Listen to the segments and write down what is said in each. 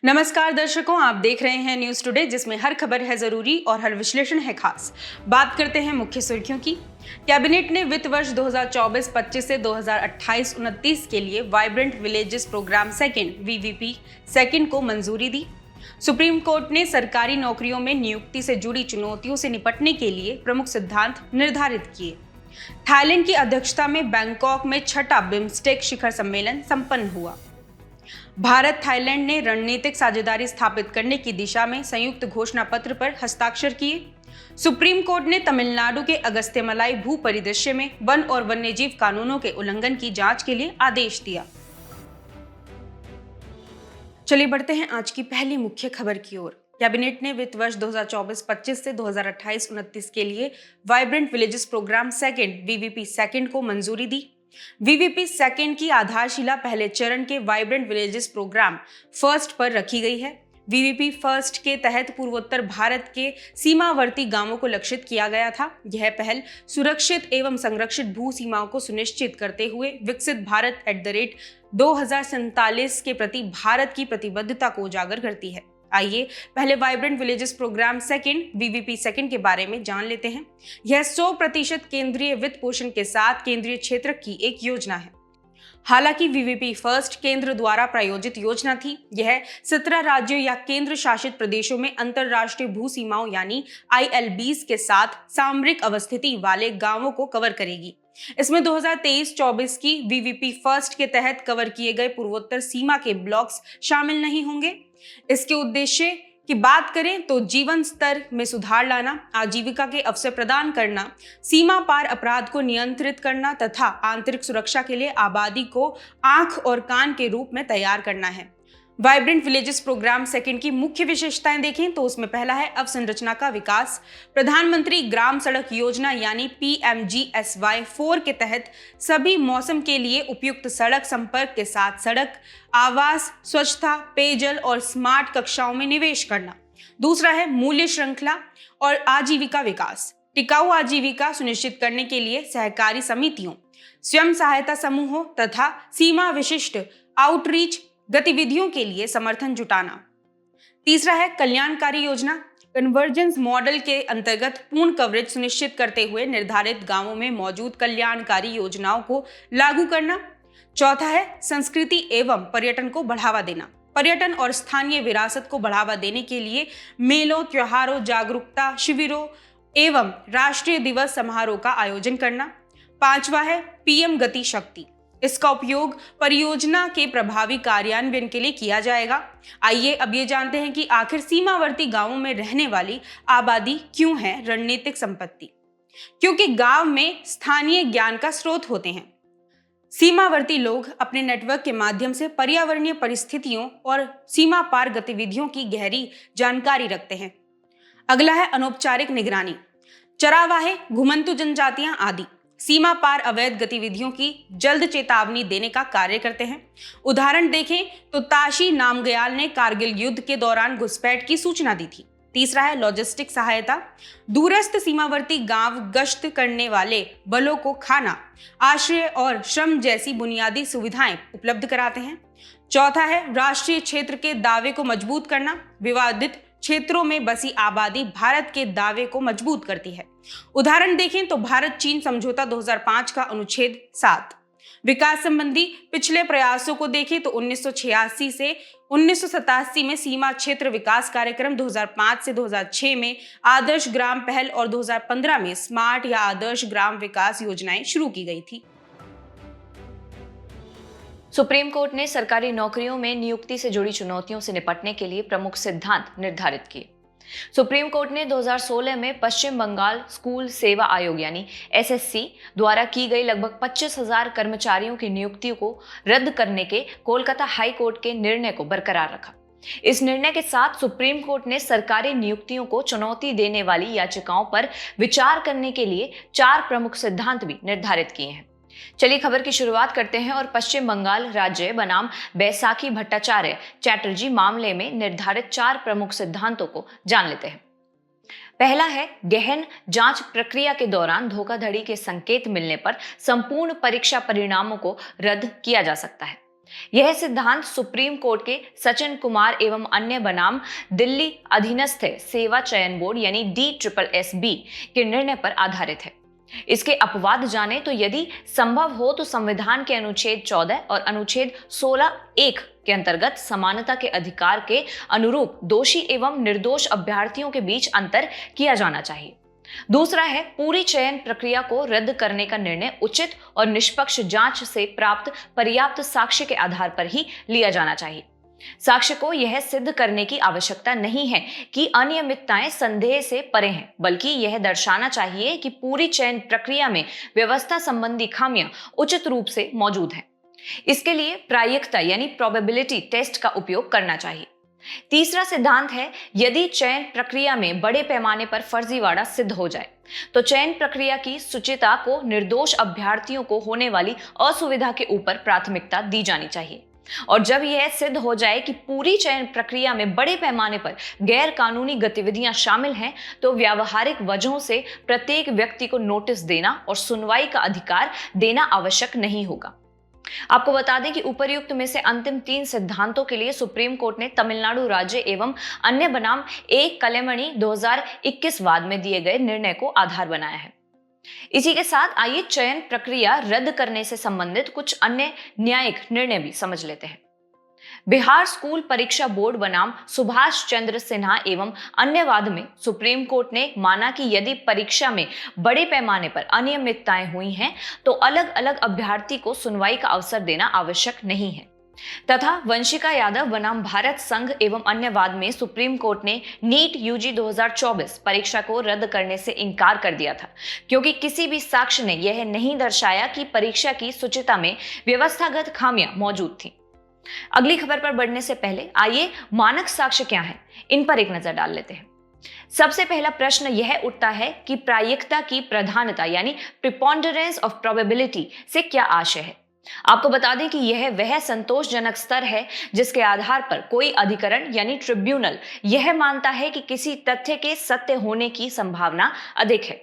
नमस्कार दर्शकों, आप देख रहे हैं न्यूज टुडे, जिसमें हर खबर है जरूरी और हर विश्लेषण है खास। बात करते हैं मुख्य सुर्खियों की। कैबिनेट ने वित्त वर्ष 2024-25 से 2028-29 के लिए वाइब्रेंट विलेजेस प्रोग्राम सेकंड (वीवीपी) सेकंड को मंजूरी दी। सुप्रीम कोर्ट ने सरकारी नौकरियों में नियुक्ति से जुड़ी चुनौतियों से निपटने के लिए प्रमुख सिद्धांत निर्धारित किए। थाईलैंड की अध्यक्षता में बैंकॉक में छठा बिम्स्टेक शिखर सम्मेलन संपन्न हुआ। भारत थाईलैंड ने रणनीतिक साझेदारी स्थापित करने की दिशा में संयुक्त घोषणा पत्र पर हस्ताक्षर किए। सुप्रीम कोर्ट ने तमिलनाडु के अगस्त्यमलाई भू परिदृश्य में वन और वन्यजीव कानूनों के उल्लंघन की जांच के लिए आदेश दिया। चलिए बढ़ते हैं आज की पहली मुख्य खबर की ओर। कैबिनेट ने वित्त वर्ष 2024-25 से 2028-29 के लिए वाइब्रेंट विलेजेस प्रोग्राम सेकंड (वीवीपी) सेकंड को मंजूरी दी। वीवीपी सेकंड की आधारशिला पहले चरण के वाइब्रेंट विलेजेस प्रोग्राम फर्स्ट पर रखी गई है। वीवीपी फर्स्ट के तहत पूर्वोत्तर भारत के सीमावर्ती गांवों को लक्षित किया गया था। यह पहल सुरक्षित एवं संरक्षित भू सीमाओं को सुनिश्चित करते हुए विकसित भारत @ 2047 के प्रति भारत की प्रतिबद्धता को उजागर करती है। आइए पहले वाइब्रेंट विलेजेस प्रोग्राम सेकंड (वीवीपी सेकंड) के बारे में जान लेते हैं। यह 100% केंद्रीय वित्त पोषण के साथ केंद्रीय क्षेत्र की एक योजना है। हालांकि वीवीपी फर्स्ट केंद्र द्वारा प्रायोजित योजना थी। यह 17 राज्यों या केंद्र शासित प्रदेशों में अंतरराष्ट्रीय भू सीमाओं यानी ILBs के साथ सामरिक अवस्थिति वाले गांवों को कवर करेगी। इसमें 2023-24 की वीवीपी फर्स्ट के तहत कवर किए गए पूर्वोत्तर सीमा के ब्लॉक्स शामिल नहीं होंगे। इसके उद्देश्य की बात करें तो जीवन स्तर में सुधार लाना, आजीविका के अवसर प्रदान करना, सीमा पार अपराध को नियंत्रित करना तथा आंतरिक सुरक्षा के लिए आबादी को आंख और कान के रूप में तैयार करना है। वाइब्रेंट विलेजेस प्रोग्राम सेकंड की मुख्य विशेषताएं देखें तो उसमें पहला है अवसंरचना का विकास। प्रधानमंत्री ग्राम सड़क योजना यानी PMGSY 4 के तहत सभी मौसम के लिए उपयुक्त सड़क संपर्क के साथ सड़क, आवास, स्वच्छता, पेयजल और स्मार्ट कक्षाओं में निवेश करना। दूसरा है मूल्य श्रृंखला और आजीविका विकास। टिकाऊ आजीविका सुनिश्चित करने के लिए सहकारी समितियों, स्वयं सहायता समूहों तथा सीमा विशिष्ट आउटरीच गतिविधियों के लिए समर्थन जुटाना। तीसरा है कल्याणकारी योजना। कन्वर्जेंस मॉडल के अंतर्गत पूर्ण कवरेज सुनिश्चित करते हुए निर्धारित गांवों में मौजूद कल्याणकारी योजनाओं को लागू करना। चौथा है संस्कृति एवं पर्यटन को बढ़ावा देना। पर्यटन और स्थानीय विरासत को बढ़ावा देने के लिए मेलों, त्योहारों, जागरूकता शिविरों एवं राष्ट्रीय दिवस समारोह का आयोजन करना। पांचवा है PM गति शक्ति। इसका उपयोग परियोजना के प्रभावी कार्यान्वयन के लिए किया जाएगा। आइए अब ये जानते हैं कि आखिर सीमावर्ती गांवों में रहने वाली आबादी क्यों है रणनीतिक संपत्ति। क्योंकि गांव में स्थानीय ज्ञान का स्रोत होते हैं। सीमावर्ती लोग अपने नेटवर्क के माध्यम से पर्यावरणीय परिस्थितियों और सीमा पार गतिविधियों की गहरी जानकारी रखते हैं। अगला है अनौपचारिक निगरानी। चरावाहे, घुमंतु जनजातियां आदि सीमा पार अवैध गतिविधियों की जल्द चेतावनी देने का कार्य करते हैं। उदाहरण देखें तो ताशी नामग्याल ने कारगिल युद्ध के दौरान घुसपैठ की सूचना दी थी। तीसरा है लॉजिस्टिक सहायता, दूरस्थ सीमावर्ती गांव गश्त करने वाले बलों को खाना, आश्रय और श्रम जैसी बुनियादी सुविधाएं उपलब्ध कराते हैं। चौथा है राष्ट्रीय क्षेत्र के दावे को मजबूत करना, विवादित क्षेत्रों में बसी आबादी भारत के दावे को मजबूत करती है। उदाहरण देखें तो भारत चीन समझौता 2005 का अनुच्छेद 7। विकास संबंधी पिछले प्रयासों को देखें तो 1986 से 1987 में सीमा क्षेत्र विकास कार्यक्रम, 2005 से 2006 में आदर्श ग्राम पहल और 2015 में स्मार्ट या आदर्श ग्राम विकास योजनाएं शुरू की गई थी। सुप्रीम कोर्ट ने सरकारी नौकरियों में नियुक्ति से जुड़ी चुनौतियों से निपटने के लिए प्रमुख सिद्धांत निर्धारित किए। सुप्रीम कोर्ट ने 2016 में पश्चिम बंगाल स्कूल सेवा आयोग यानी SSC द्वारा की गई लगभग 25,000 कर्मचारियों की नियुक्तियों को रद्द करने के कोलकाता हाई कोर्ट के निर्णय को बरकरार रखा। इस निर्णय के साथ सुप्रीम कोर्ट ने सरकारी नियुक्तियों को चुनौती देने वाली याचिकाओं पर विचार करने के लिए 4 प्रमुख सिद्धांत भी निर्धारित किए हैं। चलिए खबर की शुरुआत करते हैं और पश्चिम बंगाल राज्य बनाम बैसाखी भट्टाचार्य चैटर्जी मामले में निर्धारित 4 प्रमुख सिद्धांतों को जान लेते हैं। पहला है गहन जांच प्रक्रिया के दौरान धोखाधड़ी के संकेत मिलने पर संपूर्ण परीक्षा परिणामों को रद्द किया जा सकता है। यह सिद्धांत सुप्रीम कोर्ट के सचिन कुमार एवं अन्य बनाम दिल्ली अधीनस्थ सेवा चयन बोर्ड यानी DSSB के निर्णय पर आधारित है। इसके अपवाद जाने तो यदि संभव हो तो संविधान के अनुच्छेद 14 और अनुच्छेद 16(1) के अंतर्गत समानता के अधिकार के अनुरूप दोषी एवं निर्दोष अभ्यर्थियों के बीच अंतर किया जाना चाहिए। दूसरा है पूरी चयन प्रक्रिया को रद्द करने का निर्णय उचित और निष्पक्ष जांच से प्राप्त पर्याप्त साक्ष्य के आधार पर ही लिया जाना चाहिए। साक्ष्य को यह सिद्ध करने की आवश्यकता नहीं है कि अनियमितताएं संदेह से परे हैं, बल्कि यह दर्शाना चाहिए कि पूरी चयन प्रक्रिया में व्यवस्था संबंधी खामियां उचित रूप से मौजूद हैं। इसके लिए प्रायिकता यानी प्रोबेबिलिटी टेस्ट का उपयोग करना चाहिए। तीसरा सिद्धांत है यदि चयन प्रक्रिया में बड़े पैमाने पर फर्जीवाड़ा सिद्ध हो जाए तो चयन प्रक्रिया की शुचिता को निर्दोष अभ्यर्थियों को होने वाली असुविधा के ऊपर प्राथमिकता दी जानी चाहिए। और जब यह सिद्ध हो जाए कि पूरी चयन प्रक्रिया में बड़े पैमाने पर गैर कानूनी गतिविधियां शामिल हैं तो व्यावहारिक वजहों से प्रत्येक व्यक्ति को नोटिस देना और सुनवाई का अधिकार देना आवश्यक नहीं होगा। आपको बता दें कि उपर्युक्त में से अंतिम 3 सिद्धांतों के लिए सुप्रीम कोर्ट ने तमिलनाडु राज्य एवं अन्य बनाम A कलेमणि 2021 वाद में दिए गए निर्णय को आधार बनाया है। इसी के साथ आइए चयन प्रक्रिया रद्द करने से संबंधित कुछ अन्य न्यायिक निर्णय भी समझ लेते हैं। बिहार स्कूल परीक्षा बोर्ड बनाम सुभाष चंद्र सिन्हा एवं अन्य वाद में सुप्रीम कोर्ट ने माना कि यदि परीक्षा में बड़े पैमाने पर अनियमितताएं हुई हैं तो अलग अलग अभ्यर्थी को सुनवाई का अवसर देना आवश्यक नहीं है। तथा वंशिका यादव बनाम भारत संघ एवं अन्य वाद में सुप्रीम कोर्ट ने नीट UG 2024 परीक्षा को रद्द करने से इनकार कर दिया था, क्योंकि किसी भी साक्ष्य ने यह नहीं दर्शाया कि परीक्षा की शुचिता में व्यवस्थागत खामियां मौजूद थीं। अगली खबर पर बढ़ने से पहले आइए मानक साक्ष्य क्या हैं, इन पर एक नजर डाल लेते हैं। सबसे पहला प्रश्न यह उठता है कि प्रायिकता की प्रधानता यानी प्रिपोंडरेंस ऑफ प्रोबेबिलिटी से क्या आशय है। आपको बता दें कि यह वह संतोषजनक स्तर है जिसके आधार पर कोई अधिकरण यानी ट्रिब्यूनल यह मानता है कि किसी तथ्य के सत्य होने की संभावना अधिक है।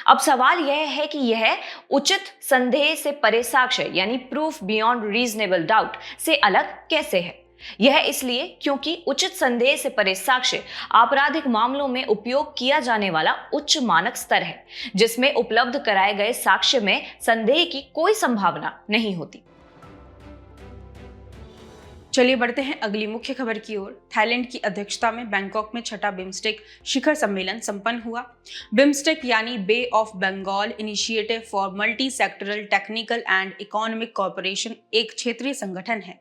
अब सवाल यह है कि यह उचित संदेह से परे साक्ष्य यानी प्रूफ बियॉन्ड रीजनेबल डाउट से अलग कैसे है। यह इसलिए क्योंकि उचित संदेह से परे साक्ष्य आपराधिक मामलों में उपयोग किया जाने वाला उच्च मानक स्तर है, जिसमें उपलब्ध कराए गए साक्ष्य में संदेह की कोई संभावना नहीं होती। चलिए बढ़ते हैं अगली मुख्य खबर की ओर। थाईलैंड की अध्यक्षता में बैंकॉक में 6ठा बिम्स्टेक शिखर सम्मेलन संपन्न हुआ। बिम्स्टेक यानी bay of Bengal initiative for multi sectoral technical and economic corporation एक क्षेत्रीय संगठन है।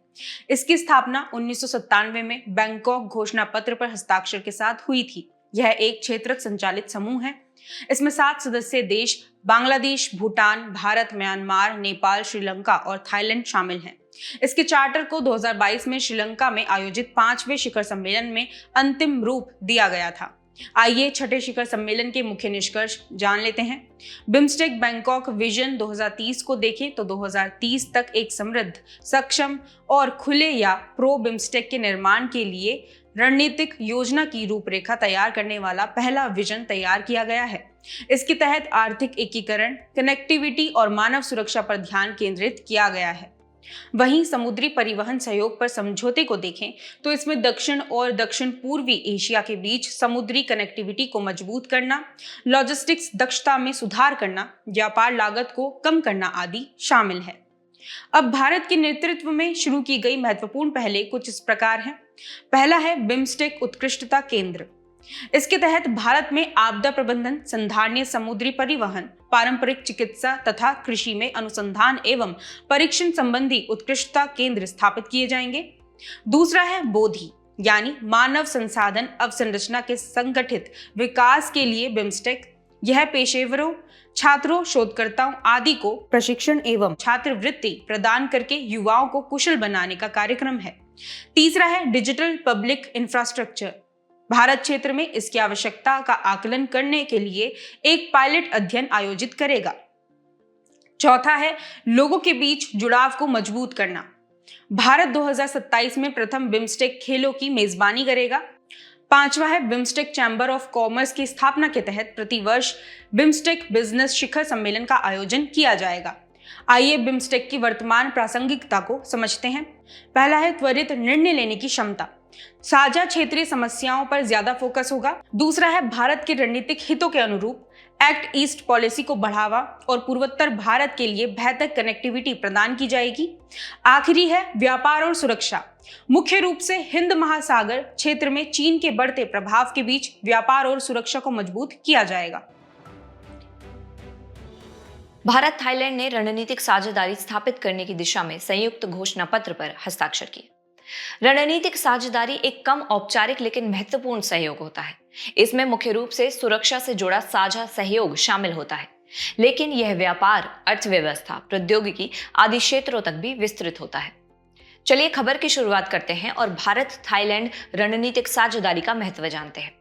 इसकी स्थापना 1997 में बैंकॉक घोषणा पत्र पर हस्ताक्षर के साथ हुई थी। यह एक क्षेत्रक संचालित समूह है। इसमें 7 सदस्य देश बांग्लादेश, भूटान, भारत, म्यांमार, नेपाल, श्रीलंका और थाईलैंड शामिल हैं। इसके चार्टर को 2022 में श्रीलंका में आयोजित 5वें शिखर सम्मेलन में अंतिम रूप दिया गया था। आइए 6ठे शिखर सम्मेलन के मुख्य निष्कर्ष जान लेते हैं। बिम्स्टेक बैंकॉक विजन 2030 को देखें तो 2030 तक एक समृद्ध, सक्षम और खुले या प्रो बिम्स्टेक के निर्माण के लिए रणनीतिक योजना की रूपरेखा तैयार करने वाला पहला विजन तैयार किया गया है। इसके तहत आर्थिक एकीकरण, कनेक्टिविटी और मानव सुरक्षा पर ध्यान केंद्रित किया गया है। वहीं समुद्री परिवहन सहयोग पर समझौते को देखें तो इसमें दक्षिण और दक्षिण पूर्वी एशिया के बीच समुद्री कनेक्टिविटी को मजबूत करना, लॉजिस्टिक्स दक्षता में सुधार करना, व्यापार लागत को कम करना आदि शामिल है। अब भारत के नेतृत्व में शुरू की गई महत्वपूर्ण पहले कुछ इस प्रकार हैं। पहला है बिम्स्टेक उत्कृष्टता केंद्र। इसके तहत भारत में आपदा प्रबंधन, संधारणीय समुद्री परिवहन, पारंपरिक चिकित्सा तथा कृषि में अनुसंधान एवं परीक्षण संबंधी उत्कृष्टता केंद्र स्थापित किए जाएंगे। दूसरा है बोधि, यानी मानव संसाधन अवसंरचना के संगठित विकास के लिए बिम्स्टेक। यह पेशेवरों, छात्रों, शोधकर्ताओं आदि को प्रशिक्षण एवं छात्रवृत्ति प्रदान करके युवाओं को कुशल बनाने का कार्यक्रम है। तीसरा है डिजिटल पब्लिक इंफ्रास्ट्रक्चर। भारत क्षेत्र में इसकी आवश्यकता का आकलन करने के लिए एक पायलट अध्ययन आयोजित करेगा। चौथा है लोगों के बीच जुड़ाव को मजबूत करना। भारत 2027 में प्रथम बिम्स्टेक खेलों की मेजबानी करेगा। पांचवा है बिम्स्टेक चैम्बर ऑफ कॉमर्स की स्थापना के तहत प्रतिवर्ष बिम्स्टेक बिजनेस शिखर सम्मेलन का आयोजन किया जाएगा। आइए बिम्स्टेक की वर्तमान प्रासंगिकता को समझते हैं। पहला है त्वरित निर्णय लेने की क्षमता। साझा क्षेत्रीय समस्याओं पर ज्यादा फोकस होगा। दूसरा है भारत के रणनीतिक हितों के अनुरूप एक्ट ईस्ट पॉलिसी को बढ़ावा और पूर्वोत्तर भारत के लिए बेहतर कनेक्टिविटी प्रदान की जाएगी। आखिरी है व्यापार और सुरक्षा। मुख्य रूप से हिंद महासागर क्षेत्र में चीन के बढ़ते प्रभाव के बीच व्यापार और सुरक्षा को मजबूत किया जाएगा। भारत थाईलैंड ने रणनीतिक साझेदारी स्थापित करने की दिशा में संयुक्त घोषणा पत्र पर हस्ताक्षर किए। रणनीतिक साझेदारी एक कम औपचारिक लेकिन महत्वपूर्ण सहयोग होता है। इसमें मुख्य रूप से सुरक्षा से जुड़ा साझा सहयोग शामिल होता है, लेकिन यह व्यापार, अर्थव्यवस्था, प्रौद्योगिकी आदि क्षेत्रों तक भी विस्तृत होता है। चलिए खबर की शुरुआत करते हैं और भारत थाईलैंड रणनीतिक साझेदारी का महत्व जानते हैं।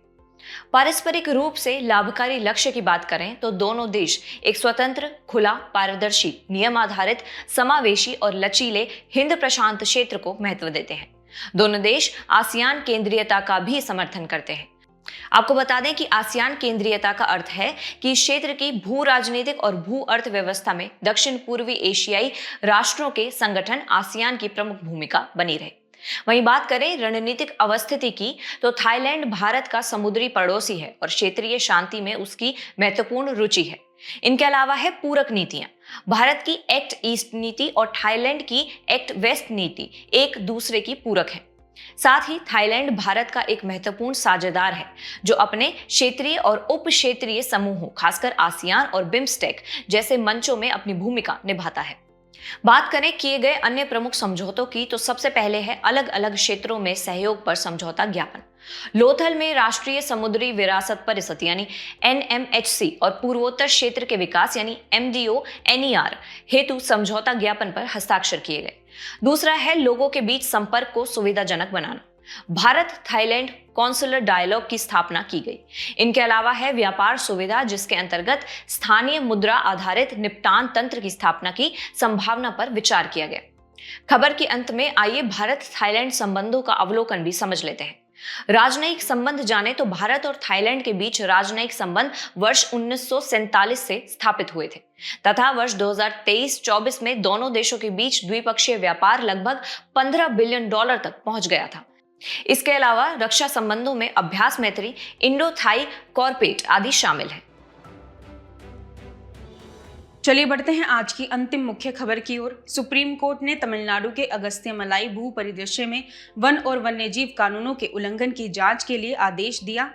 पारस्परिक रूप से लाभकारी लक्ष्य की बात करें तो दोनों देश एक स्वतंत्र, खुला, पारदर्शी, नियम आधारित, समावेशी और लचीले हिंद प्रशांत क्षेत्र को महत्व देते हैं। दोनों देश आसियान केंद्रीयता का भी समर्थन करते हैं। आपको बता दें कि आसियान केंद्रीयता का अर्थ है कि क्षेत्र की भू राजनीतिक और भू अर्थव्यवस्था में दक्षिण पूर्वी एशियाई राष्ट्रों के संगठन आसियान की प्रमुख भूमिका बनी रहे। वहीं बात करें रणनीतिक अवस्थिति की तो थाईलैंड भारत का समुद्री पड़ोसी है और क्षेत्रीय शांति में उसकी महत्वपूर्ण रुचि है। इनके अलावा है पूरक नीतियां। भारत की एक्ट ईस्ट नीति और थाईलैंड की एक्ट वेस्ट नीति एक दूसरे की पूरक है। साथ ही थाईलैंड भारत का एक महत्वपूर्ण साझेदार है जो अपने क्षेत्रीय और उप क्षेत्रीय समूहों, खासकर आसियान और बिम्स्टेक जैसे मंचों में अपनी भूमिका निभाता है। बात करें किए गए अन्य प्रमुख समझौतों की तो सबसे पहले है अलग अलग क्षेत्रों में सहयोग पर समझौता ज्ञापन। लोथल में राष्ट्रीय समुद्री विरासत परिषद यानी NMHC और पूर्वोत्तर क्षेत्र के विकास यानी MDO-NER हेतु समझौता ज्ञापन पर हस्ताक्षर किए गए। दूसरा है लोगों के बीच संपर्क को सुविधाजनक बनाना। भारत थाईलैंड कॉन्सुलर डायलॉग की स्थापना की गई। इनके अलावा है व्यापार सुविधा जिसके अंतर्गत स्थानीय मुद्रा आधारित निपटान तंत्र की स्थापना की संभावना पर विचार किया गया। खबर के अंत में आइए भारत थाईलैंड संबंधों का अवलोकन भी समझ लेते हैं। राजनयिक संबंध जाने तो भारत और थाईलैंड के बीच राजनयिक संबंध वर्ष 1947 से स्थापित हुए थे तथा वर्ष 2023-24 में दोनों देशों के बीच द्विपक्षीय व्यापार लगभग $15 बिलियन तक पहुंच गया था। इसके अलावा रक्षा संबंधों में अभ्यास मैत्री, इंडो थाई कॉर्पेट आदि शामिल है। चलिए बढ़ते हैं आज की अंतिम मुख्य खबर की ओर। सुप्रीम कोर्ट ने तमिलनाडु के अगस्त्यमलाई भू परिदृश्य में वन और वन्यजीव कानूनों के उल्लंघन की जांच के लिए आदेश दिया।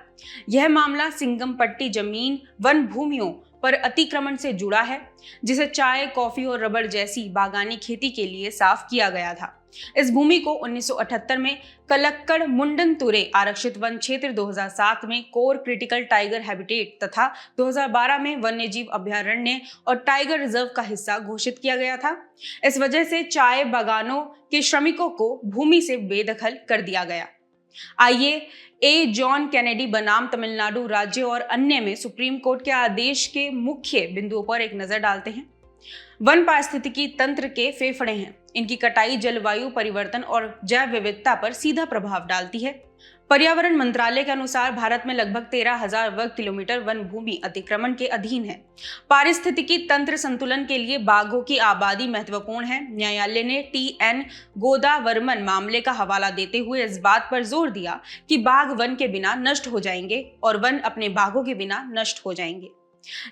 यह मामला सिंगमपट्टी जमीन वन भूमियों पर अतिक्रमण से जुड़ा है जिसे चाय, कॉफी और रबर जैसी बागानी खेती के लिए साफ किया गया था। इस भूमि को 1978 में कलक्कड़ मुंडनतुरे आरक्षित वन क्षेत्र, 2007 में कोर क्रिटिकल टाइगर हैबिटेट तथा 2012 में वन्यजीव अभयारण्य और टाइगर रिजर्व का हिस्सा घोषित किया गया था। इस वजह से चाय बागानों के श्रमिकों को भूमि से बेदखल कर दिया गया। आइए ए जॉन कैनेडी बनाम तमिलनाडु राज्य और अन्य में सुप्रीम कोर्ट के आदेश के मुख्य बिंदुओं पर एक नजर डालते हैं। वन पारिस्थितिकी तंत्र के फेफड़े हैं। इनकी कटाई जलवायु परिवर्तन और जैव विविधता पर सीधा प्रभाव डालती है। पर्यावरण मंत्रालय के अनुसार भारत में लगभग 13,000 वर्ग किलोमीटर वन भूमि अतिक्रमण के अधीन है। पारिस्थितिकी तंत्र संतुलन के लिए बाघों की आबादी महत्वपूर्ण है। न्यायालय ने टी.एन. गोदावर्मन मामले का हवाला देते हुए इस बात पर जोर दिया कि बाघ वन के बिना नष्ट हो जाएंगे और वन अपने बाघों के बिना नष्ट हो जाएंगे।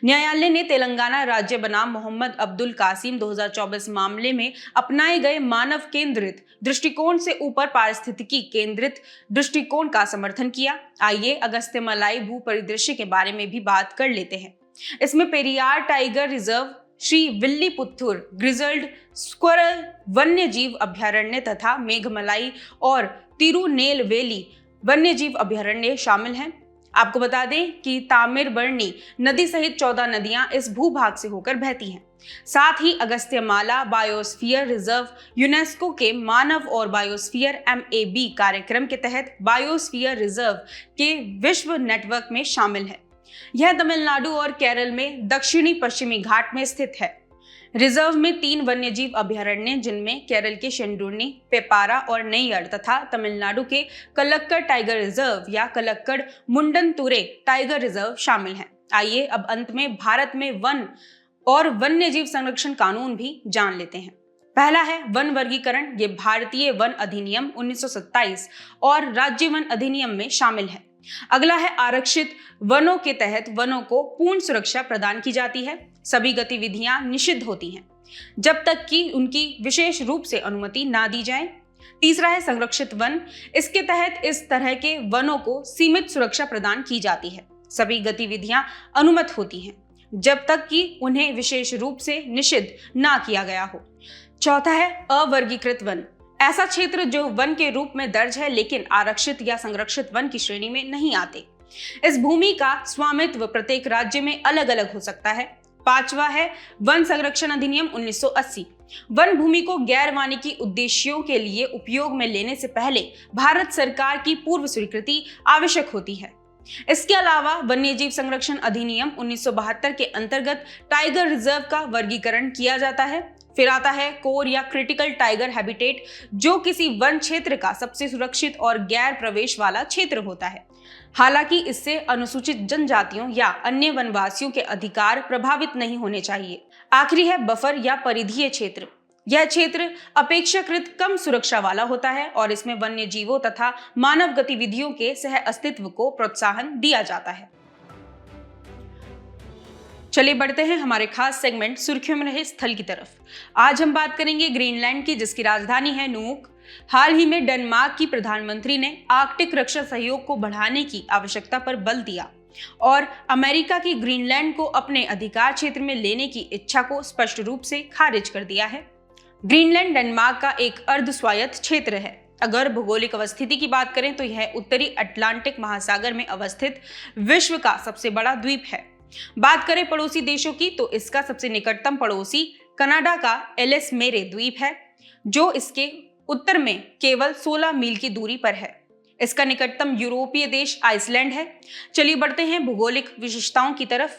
न्यायालय ने तेलंगाना राज्य बनाम मोहम्मद अब्दुल कासिम 2024 मामले में अपनाए गए मानव केंद्रित दृष्टिकोण से ऊपर पारिस्थितिकी केंद्रित दृष्टिकोण का समर्थन किया। आइए अगस्त्यमलाई भू परिदृश्य के बारे में भी बात कर लेते हैं। इसमें Periyar tiger reserve, Srivilliputhur grizzled squirrel वन्य जीव अभ्यारण्य तथा मेघमलाई और तिरुनेलवेली वन्य जीव अभ्यारण्य शामिल हैं। आपको बता दें कि तामिरबरनी नदी सहित 14 नदियां इस भूभाग से होकर बहती हैं। साथ ही अगस्त्यमाला बायोस्फीयर रिजर्व यूनेस्को के मानव और बायोस्फीयर MAB कार्यक्रम के तहत बायोस्फीयर रिजर्व के विश्व नेटवर्क में शामिल है। यह तमिलनाडु और केरल में दक्षिणी पश्चिमी घाट में स्थित है। रिजर्व में 3 वन्यजीव अभयारण्य जिनमें केरल के शेंडूर्नी, पेपारा और नैयर तथा तमिलनाडु के कलक्कड़ टाइगर रिजर्व या कलक्कड़ मुंडनतुरे टाइगर रिजर्व शामिल हैं। आइए अब अंत में भारत में वन और वन्यजीव संरक्षण कानून भी जान लेते हैं। पहला है वन वर्गीकरण। ये भारतीय वन अधिनियम 1927 और राज्य वन अधिनियम में शामिल है। अगला है आरक्षित वनों के तहत वनों को पूर्ण सुरक्षा प्रदान की जाती है। सभी गतिविधियां निषिद्ध होती हैं जब तक कि उनकी विशेष रूप से अनुमति ना दी जाए। तीसरा है संरक्षित वन। इसके तहत इस तरह के वनों को सीमित सुरक्षा प्रदान की जाती है। सभी गतिविधियां अनुमत होती हैं जब तक कि उन्हें विशेष रूप से निषिद्ध ना किया गया हो। चौथा है अवर्गीकृत वन। ऐसा क्षेत्र जो वन के रूप में दर्ज है लेकिन आरक्षित या संरक्षित वन की श्रेणी में नहीं आते। इस भूमि का स्वामित्व प्रत्येक राज्य में अलग अलग हो सकता है। पांचवा है वन संरक्षण अधिनियम 1980। वन भूमि को गैर वानिकी उद्देश्यों के लिए उपयोग में लेने से पहले भारत सरकार की पूर्व स्वीकृति आवश्यक होती है। इसके अलावा वन्यजीव संरक्षण अधिनियम 1972 के अंतर्गत टाइगर रिजर्व का वर्गीकरण किया जाता है। फिर आता है कोर या क्रिटिकल टाइगर हैबिटेट, जो किसी वन क्षेत्र का सबसे सुरक्षित और गैर प्रवेश वाला क्षेत्र होता है। हालांकि इससे अनुसूचित जनजातियों या अन्य वनवासियों के अधिकार प्रभावित नहीं होने चाहिए। आखिरी है बफर या परिधीय क्षेत्र। यह क्षेत्र अपेक्षाकृत कम सुरक्षा वाला होता है और इसमें वन्य जीवों तथा मानव गतिविधियों के सह अस्तित्व को प्रोत्साहन दिया जाता है। चलिए बढ़ते हैं हमारे खास सेगमेंट सुर्खियों में रहे स्थल की तरफ। आज हम बात करेंगे ग्रीनलैंड की, जिसकी राजधानी है नुक। हाल ही में डेनमार्क की प्रधानमंत्री ने आर्कटिक रक्षा सहयोग को बढ़ाने की आवश्यकता पर बल दिया और अमेरिका की ग्रीनलैंड को अपने अधिकार क्षेत्र में लेने की इच्छा को स्पष्ट रूप से खारिज कर दिया है। ग्रीनलैंड डेनमार्क का एक अर्ध स्वायत्त क्षेत्र है। अगर भौगोलिक अवस्थिति की बात करें तो यह उत्तरी अटलांटिक महासागर में अवस्थित विश्व का सबसे बड़ा द्वीप है। बात करें पड़ोसी देशों की तो इसका सबसे निकटतम पड़ोसी कनाडा का एलिस मेरे द्वीप है, जो इसके उत्तर में केवल 16 मील की दूरी पर है। इसका निकटतम यूरोपीय देश आइसलैंड है। चलिए बढ़ते हैं भौगोलिक विशेषताओं की तरफ।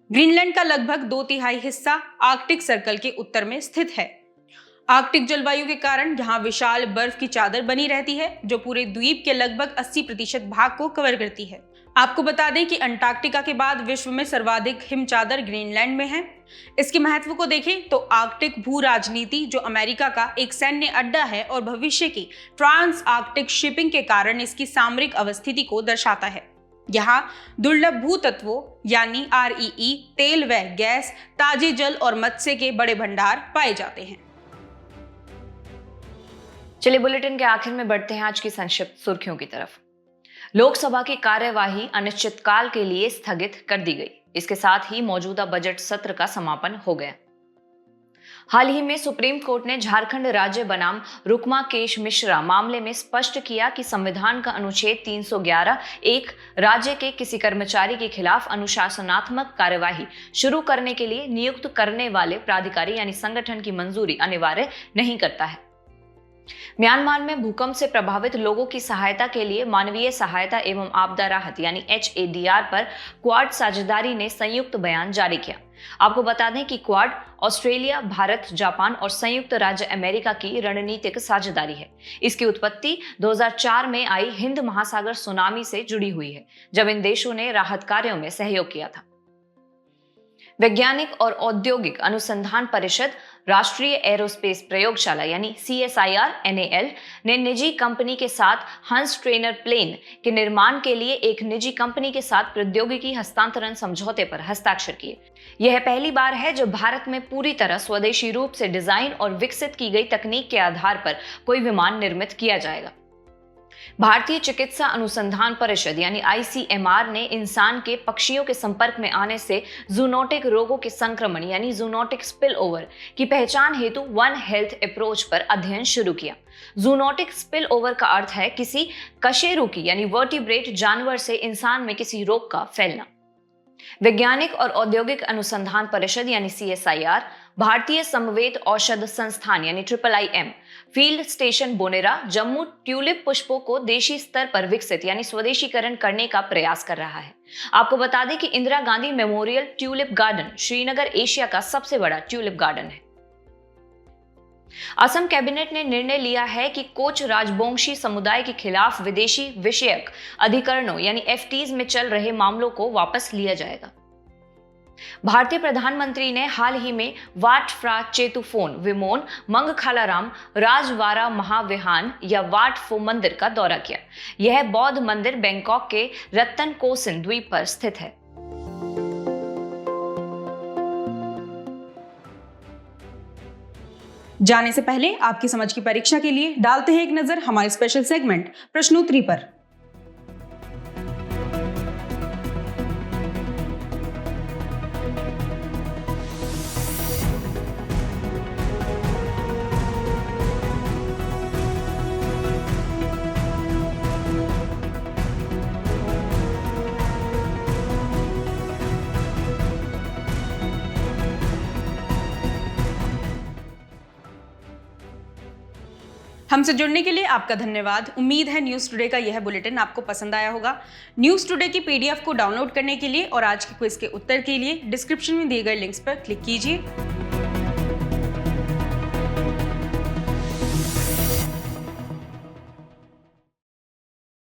ग्रीनलैंड का लगभग 2/3 हिस्सा आर्कटिक सर्कल के उत्तर में स्थित है। आर्कटिक जलवायु के कारण यहाँ विशाल बर्फ की चादर बनी रहती है, जो पूरे द्वीप के लगभग 80% भाग को कवर करती है। आपको बता दें कि अंटार्कटिका के बाद विश्व में सर्वाधिक हिम चादर ग्रीनलैंड में है। इसके महत्व को देखें तो आर्कटिक भू राजनीति, जो अमेरिका का एक सैन्य अड्डा है और भविष्य की ट्रांस आर्कटिक शिपिंग के कारण इसकी सामरिक अवस्थिति को दर्शाता है। यहाँ दुर्लभ भू तत्वों यानी REE, तेल व गैस, ताजे जल और मत्स्य के बड़े भंडार पाए जाते हैं। चलिए बुलेटिन के आखिर में बढ़ते हैं आज की संक्षिप्त सुर्खियों की तरफ। लोकसभा की कार्यवाही अनिश्चितकाल के लिए स्थगित कर दी गई। इसके साथ ही मौजूदा बजट सत्र का समापन हो गया। हाल ही में सुप्रीम कोर्ट ने झारखंड राज्य बनाम रुक्मा केश मिश्रा मामले में स्पष्ट किया कि संविधान का अनुच्छेद 311 एक राज्य के किसी कर्मचारी के खिलाफ अनुशासनात्मक कार्यवाही शुरू करने के लिए नियुक्त करने वाले प्राधिकारी यानी संगठन की मंजूरी अनिवार्य नहीं करता है। म्यांमार में भूकंप से प्रभावित लोगों की सहायता के लिए मानवीय सहायता एवं आपदा राहत यानी HADR पर क्वाड साझेदारी ने संयुक्त बयान जारी किया। आपको बता दें कि क्वाड ऑस्ट्रेलिया, भारत, जापान और संयुक्त राज्य अमेरिका की रणनीतिक साझेदारी है। इसकी उत्पत्ति 2004 में आई हिंद महासागर सुनामी से जुड़ी हुई है, जब इन देशों ने राहत कार्यों में सहयोग किया था। वैज्ञानिक और औद्योगिक अनुसंधान परिषद राष्ट्रीय एरोस्पेस प्रयोगशाला यानी CSIR NAL ने निजी कंपनी के साथ हंस ट्रेनर प्लेन के निर्माण के लिए एक निजी कंपनी के साथ प्रौद्योगिकी हस्तांतरण समझौते पर हस्ताक्षर किए। यह पहली बार है जब भारत में पूरी तरह स्वदेशी रूप से डिजाइन और विकसित की गई तकनीक के आधार पर कोई विमान निर्मित किया जाएगा। भारतीय चिकित्सा अनुसंधान परिषद यानी ICMR ने इंसान के पक्षियों के संपर्क में आने से जूनोटिक रोगों के संक्रमण यानी जूनोटिक स्पिल ओवर की पहचान हेतु वन हेल्थ अप्रोच पर अध्ययन शुरू किया। जूनोटिक स्पिल ओवर का अर्थ है किसी कशेरुकी यानी वर्टिब्रेट जानवर से इंसान में किसी रोग का फैलना। वैज्ञानिक और औद्योगिक अनुसंधान परिषद यानी CSIR, भारतीय समवेत औषध संस्थान यानी IIIM, field station Bonera, Jammu tulip पुष्पों को देशी स्तर पर विकसित यानी स्वदेशीकरण करने का प्रयास कर रहा है। आपको बता दें कि Indira Gandhi memorial tulip garden Srinagar Asia का सबसे बड़ा ट्यूलिप गार्डन है। असम कैबिनेट ने निर्णय लिया है कि कोच राजबोंशी समुदाय के खिलाफ विदेशी विषयक अधिकरणों यानी FTs में चल रहे मामलों को वापस लिया जाएगा। भारतीय प्रधानमंत्री ने हाल ही में वाट फ्रा चेतुफोन विमोन मंगखालाराम राजवाड़ा महाविहान या वाट फो मंदिर का दौरा किया। यह बौद्ध मंदिर बैंकॉक के रत्तनकोसिन द्वीप पर स्थित है। जाने से पहले आपकी समझ की परीक्षा के लिए डालते हैं एक नजर हमारे स्पेशल सेगमेंट प्रश्नोत्तरी पर। हमसे जुड़ने के लिए आपका धन्यवाद। उम्मीद है न्यूज़ टुडे का यह बुलेटिन आपको पसंद आया होगा। न्यूज़ टुडे की PDF को डाउनलोड करने के लिए और आज के क्विज के उत्तर के लिए डिस्क्रिप्शन में दिए गए लिंक्स पर क्लिक कीजिए।